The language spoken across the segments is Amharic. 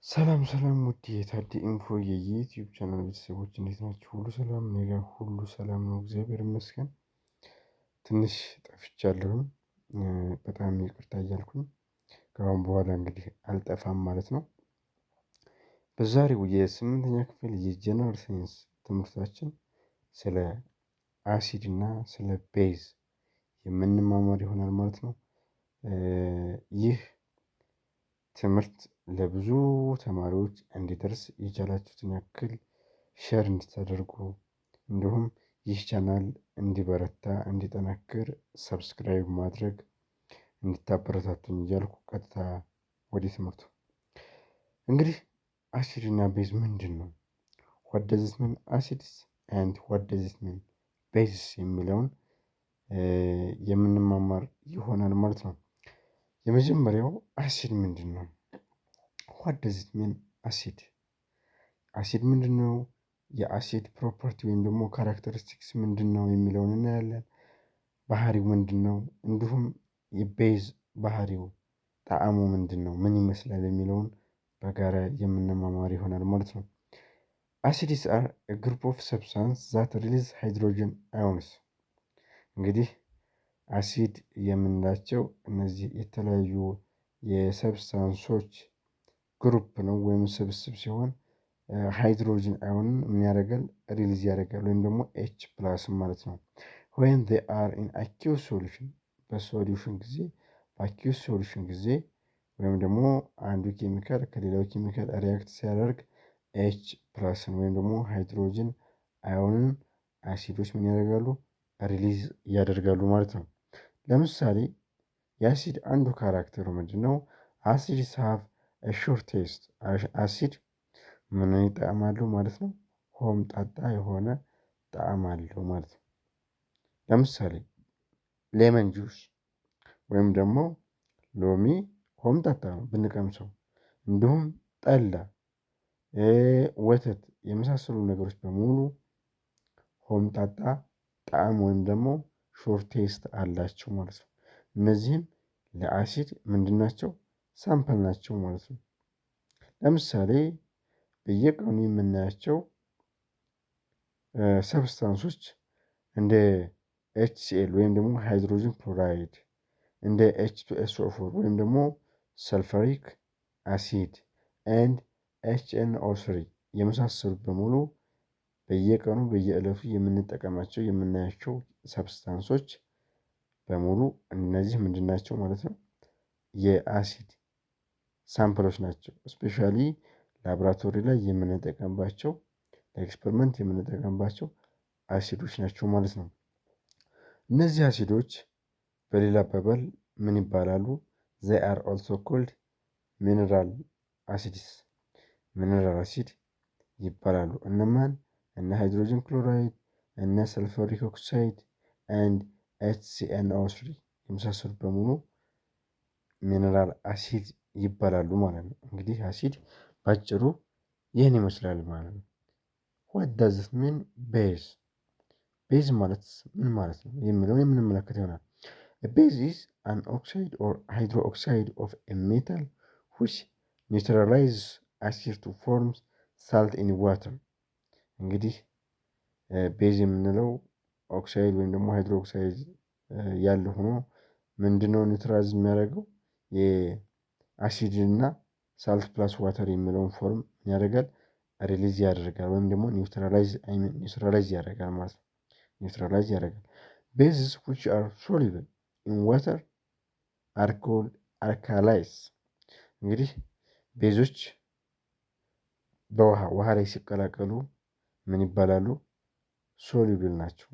ሰላም ሰላም ውድ የታዲ ኢንፎ የዩቲዩብ ቻናል ቤተሰቦች እንዴት ናችሁ? ሁሉ ሰላም? እኔ ጋር ሁሉ ሰላም ነው፣ እግዚአብሔር ይመስገን። ትንሽ ጠፍቻለሁኝ፣ በጣም ይቅርታ እያልኩኝ ከአሁን በኋላ እንግዲህ አልጠፋም ማለት ነው። በዛሬው የስምንተኛ ክፍል የጀነራል ሳይንስ ትምህርታችን ስለ አሲድ እና ስለ ቤዝ የምንማማር ይሆናል ማለት ነው። ይህ ትምህርት ለብዙ ተማሪዎች እንዲደርስ የቻላችሁትን ያክል ሼር እንድታደርጉ እንዲሁም ይህ ቻናል እንዲበረታ እንዲጠናክር ሰብስክራይብ ማድረግ እንድታበረታቱኝ እያልኩ ቀጥታ ወደ ትምህርቱ። እንግዲህ አሲድ እና ቤዝ ምንድን ነው? ዋት ዳዝ ኢት ሚን አሲድስ ኤንድ ዋት ዳዝ ኢት ሚን ቤዝስ የሚለውን የምንማማር ይሆናል ማለት ነው። የመጀመሪያው አሲድ ምንድን ነው? ዋት ዳዝ ኢት ሚን አሲድ? አሲድ ምንድን ነው? የአሲድ ፕሮፐርቲ ወይም ደግሞ ካራክተሪስቲክስ ምንድን ነው የሚለውን እናያለን። ባህሪው ምንድን ነው? እንዲሁም የቤዝ ባህሪው ጣዕሙ ምንድን ነው? ምን ይመስላል የሚለውን በጋራ የምንማማር ይሆናል ማለት ነው። አሲድስ አር ግሩፕ ኦፍ ሰብስታንስ ዛት ሪሊዝ ሃይድሮጅን አዮንስ። እንግዲህ አሲድ የምንላቸው እነዚህ የተለያዩ የሰብስታንሶች ግሩፕ ነው ወይም ስብስብ ሲሆን ሃይድሮጅን አዮንን ምን ያደርጋል? ሪሊዝ ያደርጋል ወይም ደግሞ ኤች ፕላስ ማለት ነው። ወይም they are in aqueous solution በሶሉሽን ጊዜ በአኪዩስ ሶሉሽን ጊዜ ወይም ደግሞ አንዱ ኬሚካል ከሌላው ኬሚካል ሪያክት ሲያደርግ ኤች ፕላስን ወይም ደግሞ ሃይድሮጅን አዮንን አሲዶች ምን ያደርጋሉ? ሪሊዝ ያደርጋሉ ማለት ነው። ለምሳሌ የአሲድ አንዱ ካራክተሩ ምንድን ነው? አሲድስ ሃቭ ሾር ቴስት። አሲድ ምን ጣዕም አለው ማለት ነው? ሆምጣጣ የሆነ ጣዕም አለው ማለት ነው። ለምሳሌ ሌመን ጁስ ወይም ደግሞ ሎሚ ሆምጣጣ ነው ብንቀምሰው። እንዲሁም ጠላ፣ ወተት የመሳሰሉ ነገሮች በሙሉ ሆምጣጣ ጣዕም ወይም ደግሞ ሾር ቴስት አላቸው ማለት ነው። እነዚህም ለአሲድ ምንድን ናቸው? ሳምፕል ናቸው ማለት ነው። ለምሳሌ በየቀኑ የምናያቸው ሰብስታንሶች እንደ ኤችሲኤል ወይም ደግሞ ሃይድሮጅን ክሎራይድ፣ እንደ ኤች2ኤስኦ4 ወይም ደግሞ ሰልፈሪክ አሲድ ኤንድ ኤችኤንኦ3 የመሳሰሉት በሙሉ በየቀኑ በየዕለቱ የምንጠቀማቸው የምናያቸው ሰብስታንሶች በሙሉ እነዚህ ምንድን ናቸው ማለት ነው? የአሲድ ሳምፕሎች ናቸው። ስፔሻሊ ላብራቶሪ ላይ የምንጠቀምባቸው ለኤክስፐሪመንት የምንጠቀምባቸው አሲዶች ናቸው ማለት ነው። እነዚህ አሲዶች በሌላ አባባል ምን ይባላሉ? they are also called mineral acids ሚነራል አሲድ ይባላሉ። እነማን? እነ ሃይድሮጅን ክሎራይድ፣ እነ ሰልፈሪክ ኦክሳይድ ኤንድ ኤችሲኤንኦ3 የመሳሰሉት በሙሉ ሚነራል አሲድ ይባላሉ ማለት ነው። እንግዲህ አሲድ ባጭሩ ይህን ይመስላል ማለት ነው። ዋት ዳዝ ኢት ሚን ቤዝ? ቤዝ ማለት ምን ማለት ነው የሚለውን የምንመለከት ይሆናል። ቤዝ ኢዝ አን ኦክሳይድ ኦር ሃይድሮ ኦክሳይድ ኦፍ ኤ ሜታል ዊች ኒውትራላይዝ አሲድ ቱ ፎርም ሳልት ኢን ዋተር። እንግዲህ ቤዝ የምንለው ኦክሳይድ ወይም ደግሞ ሃይድሮ ኦክሳይድ ያለ ሆኖ ምንድነው ኒውትራላይዝ የሚያደርገው የአሲድ እና ሳልት ፕላስ ዋተር የሚለውን ፎርም ያደርጋል? ሪሊዝ ያደርጋል ወይም ደግሞ ኒውትራላይዝ ያደርጋል ማለት ነው። ኒውትራላይዝ ያደርጋል። ቤዝስ which are soluble in water are called alkalis። እንግዲህ ቤዞች በውሃ ላይ ሲቀላቀሉ ምን ይባላሉ? ሶሉብል ናቸው።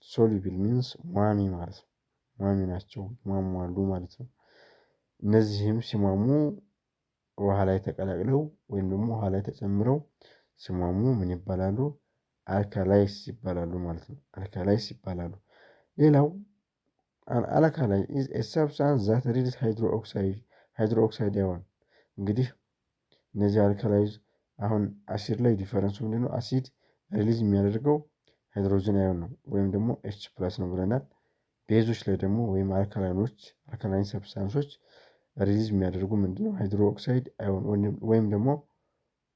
ሶሉብል ሚንስ ሟሚ ማለት ነው። ሟሚ ናቸው፣ ይሟሟሉ ማለት ነው። እነዚህም ሲሟሙ ውሃ ላይ ተቀላቅለው ወይም ደግሞ ውሃ ላይ ተጨምረው ሲሟሙ ምን ይባላሉ? አልካላይስ ይባላሉ ማለት ነው። አልካላይስ ይባላሉ። ሌላው አልካላይ ኢዝ ኤ ሰብስታንስ ዛት ሪሊዝ ሃይድሮ ኦክሳይድ አዮን። እንግዲህ እነዚህ አልካላይዝ አሁን አሲድ ላይ ዲፈረንሱ ምንድነው? አሲድ ሪሊዝ የሚያደርገው ሃይድሮጅን አዮን ነው ወይም ደግሞ ኤች ፕላስ ነው ብለናል። ቤዞች ላይ ደግሞ ወይም አልካላይን ሰብስታንሶች ሪሊዝ የሚያደርጉ ምንድነው ሃይድሮክሳይድ አዮን ወይም ደግሞ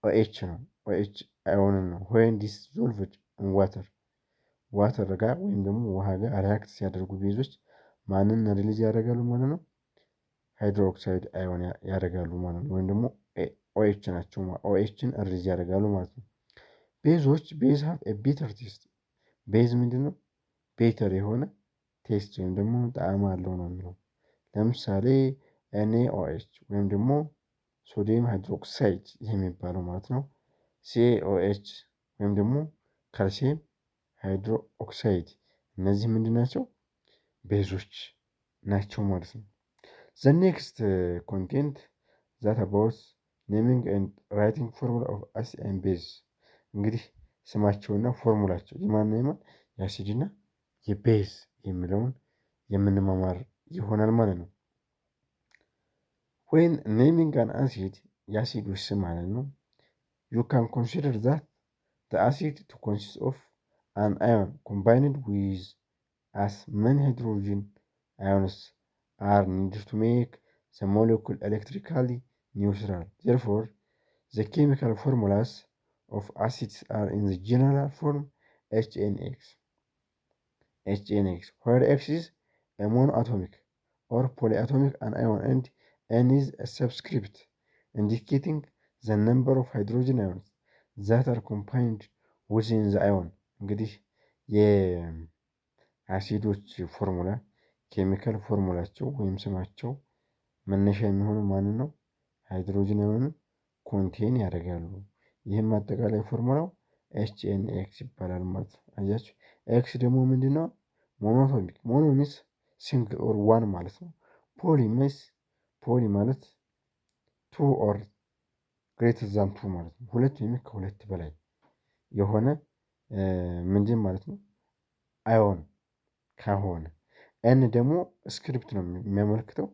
ኦኤች ነው። ኦኤች አዮንን ነው። ዌን ዲስዞልቭድ ኢን ዋተር ጋር ወይም ደግሞ ውሃ ጋር ሪያክት ሲያደርጉ ቤዞች ማንን ሪሊዝ ያደርጋሉ ማለት ነው? ሃይድሮክሳይድ አዮን ያደርጋሉ ማለት ነው። ወይም ደግሞ ኦኤች ናቸው። ኦኤችን ሪሊዝ ያደርጋሉ ማለት ነው። ቤዝ ሃቭ ኤ ቢተር ቴስት። ቤዝ ምንድነው? ቤተር የሆነ ቴስት ወይም ደግሞ ጣዕም አለው ነው የሚለው። ለምሳሌ ኤንኤኦኤች ወይም ደግሞ ሶዲየም ሃይድሮክሳይድ የሚባለው ማለት ነው። ሲኤኦኤች ወይም ደግሞ ካልሲየም ሃይድሮኦክሳይድ እነዚህ ምንድን ናቸው? ቤዞች ናቸው ማለት ነው። ዘ ኔክስት ኮንቴንት ዛት አባውት ኔሚንግ ኤንድ ራይቲንግ ፎርሙላ ኦፍ አሲድ ኤንድ ቤዝ። እንግዲህ ስማቸውና ፎርሙላቸው የማንና የማን የአሲድና የቤዝ የሚለውን የምንማማር ይሆናል ማለት ነው። ዌን ኔሚንግ አን አሲድ የአሲዶች ስም ማለት ነው። ዩ ካን ኮንሲደር ዛት ዘ አሲድ ቱ ኮንሲስት ኦፍ አን አዮን ኮምባይንድ ዊዝ አስ መኒ ሃይድሮጅን አዮንስ አር ኒድድ ቱ ሜክ ዘ ሞሌኩል ኤሌክትሪካሊ ኒውትራል። ዜርፎር ዘ ኬሚካል ፎርሙላስ ኦፍ አሲድስ አር ኢን ዘ ጀነራል ፎርም HNX where X is a monoatomic or polyatomic anion and N is a subscript indicating the number of hydrogen ions that are combined within the ion። እንግዲህ የአሲዶች ፎርሙላ ኬሚካል ፎርሙላቸው ወይም ስማቸው መነሻ የሚሆነው ማንን ነው? ሃይድሮጅን አዮንን ኮንቴን ያደርጋሉ። ይህም አጠቃላይ ፎርሙላው HNX ይባላል ማለት ነው። አያችሁ ኤክስ ደግሞ ምንድን ነው? ሞኖቶሚክ። ሞኖ ሚስ ሲንግል ኦር ዋን ማለት ነው። ፖሊ ማለት ቱ ኦር ግሬተር ዛን ቱ ማለት ነው። ሁለት ወይም ከሁለት በላይ የሆነ ምንድን ማለት ነው? አዮን ከሆነ። ኤን ደግሞ ስክሪፕት ነው የሚያመለክተው።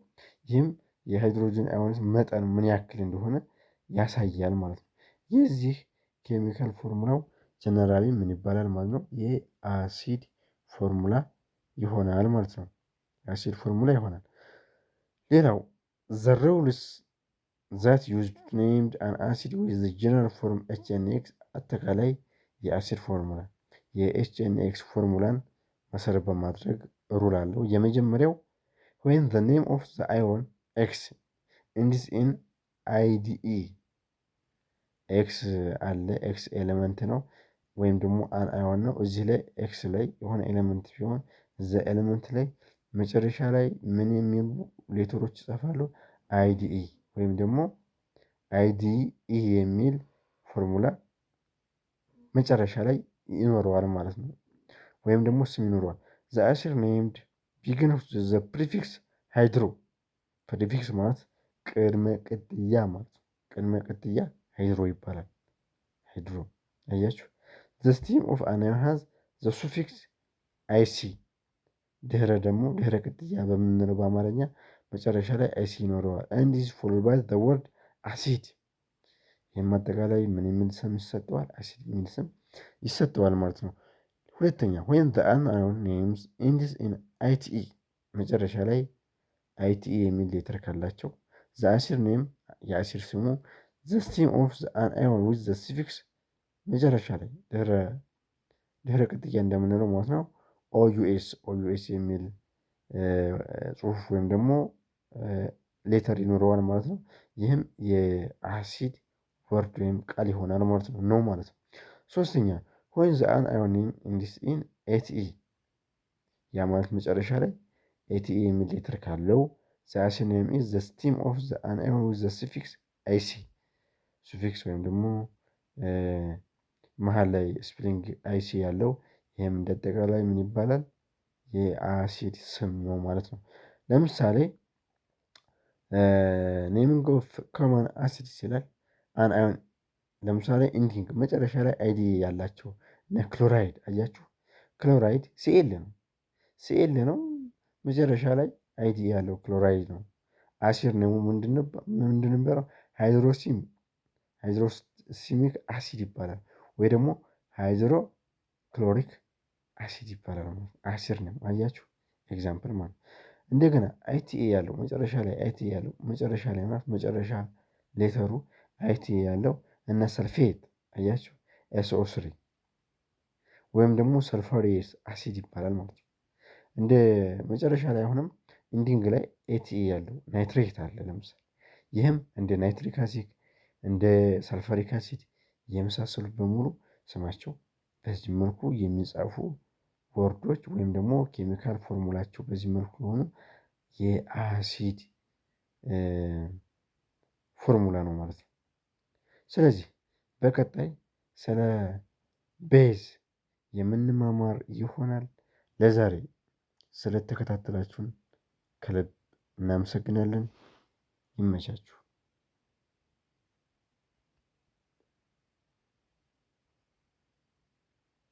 ይህም የሃይድሮጅን አዮን መጠን ምን ያክል እንደሆነ ያሳያል ማለት ነው። የዚህ ኬሚካል ፎርሙላው ጀነራሊ ምን ይባላል ማለት ነው? የአሲድ ፎርሙላ ይሆናል ማለት ነው። የአሲድ ፎርሙላ ይሆናል። ሌላው ዘ ሩልስ ዛት ዩዝድ ኔምድ አን አሲድ ዊዝ ዘ ጀነራል ፎርም HNX አጠቃላይ የአሲድ ፎርሙላ የHNX ፎርሙላን መሰረት በማድረግ ሩል አለው። የመጀመሪያው when the name of the ion X ends in IDE ኤክስ አለ ኤክስ ኤሌመንት ነው ወይም ደግሞ አን አዮን ነው። እዚህ ላይ ኤክስ ላይ የሆነ ኤሌመንት ቢሆን እዛ ኤሌመንት ላይ መጨረሻ ላይ ምን የሚሉ ሌተሮች ይጻፋሉ? አይዲኢ ወይም ደግሞ አይዲኢ የሚል ፎርሙላ መጨረሻ ላይ ይኖረዋል ማለት ነው። ወይም ደግሞ ስም ይኖረዋል። ዘ አሲድ ኔምድ ቢግን ዘ ፕሪፊክስ ሃይድሮ። ፕሪፊክስ ማለት ቅድመ ቅጥያ ማለት ነው። ቅድመ ቅጥያ ሃይድሮ ይባላል። ሃይድሮ አያችሁ። ዘ ስቲም ኦፍ አን አዮን ሃዝ ዘ ሱፊክስ አይሲ። ድህረ ደግሞ ድህረ ቅጥያ በምንለው በአማርኛ መጨረሻ ላይ አይሲ ይኖረዋል። ኤንድ ኢዝ ፎሎድ ባይ ዘ ወርድ አሲድ። ይህም አጠቃላይ ምን የሚል ስም ይሰጠዋል? አሲድ የሚል ስም ይሰጠዋል ማለት ነው። ሁለተኛ ዌን ዘ አን አዮን ኔምስ ኤንድስ ኢን አይቲኢ መጨረሻ ላይ አይቲኢ የሚል ሌተር ካላቸው ዘ አሲድ ኔም የአሲድ ስሙ ዘ ስቲም ኦፍ ዘ አን አዮን ዊዝ ዘ ሲፊክስ መጨረሻ ላይ ድህረ ቅጥያ እንደምንለው ማለት ነው። ኦዩኤስ የሚል ጽሁፍ ወይም ደግሞ ሌተር ይኖረዋል ማለት ነው። ይህም የአሲድ ወርድ ወይም ቃል ይሆናል ማለት ነው ማለት ነው። ሶስተኛ ዌን ዘ አን አዮን ኔም ኤንድስ ኢን ኤቲኢ ያ ማለት መጨረሻ ላይ ኤቲኢ የሚል ሌተር ካለው ዘ አሲድ ኔም ኢዝ ዘ ስቲም ኦፍ ዘ አን አዮን ዊዝ ዘ ሲፊክስ አይሲ። ሱፊክስ ወይም ደግሞ መሀል ላይ ስፕሪንግ አይሲ ያለው ይህም እንደጠቃላይ ምን ይባላል? የአሲድ ስም ነው ማለት ነው። ለምሳሌ ኔሚንግ ኦፍ ኮመን አሲድ ይችላል። አን አዮን ለምሳሌ ኢንዲንግ መጨረሻ ላይ አይዲ ያላቸው ክሎራይድ አያችሁ። ክሎራይድ ሲኤል ነው። ሲኤል ነው መጨረሻ ላይ አይዲ ያለው ክሎራይድ ነው። አሲድ ነው ምንድን ነበረው? ሃይድሮሲሚክ አሲድ ይባላል ወይ ደግሞ ሃይድሮ ክሎሪክ አሲድ ይባላል። አሲድ ነው አያችሁ። ኤግዛምፕል ማለት እንደገና አይቲኤ ያለው መጨረሻ ላይ አይቲኤ ያለው መጨረሻ ላይ ማለት መጨረሻ ሌተሩ አይቲኤ ያለው እና ሰልፌት አያችሁ ኤስኦ ስሪ ወይም ደግሞ ሰልፈሪየስ አሲድ ይባላል ማለት ነው። እንደ መጨረሻ ላይ አሁንም ኢንዲንግ ላይ ኤቲኤ ያለው ናይትሬት አለ ለምሳሌ ይህም እንደ ናይትሪክ አሲድ እንደ ሰልፈሪክ አሲድ የመሳሰሉት በሙሉ ስማቸው በዚህ መልኩ የሚጻፉ ወርዶች ወይም ደግሞ ኬሚካል ፎርሙላቸው በዚህ መልኩ የሆኑ የአሲድ ፎርሙላ ነው ማለት ነው። ስለዚህ በቀጣይ ስለ ቤዝ የምንማማር ይሆናል። ለዛሬ ስለተከታተላችሁን ከልብ እናመሰግናለን። ይመቻችሁ።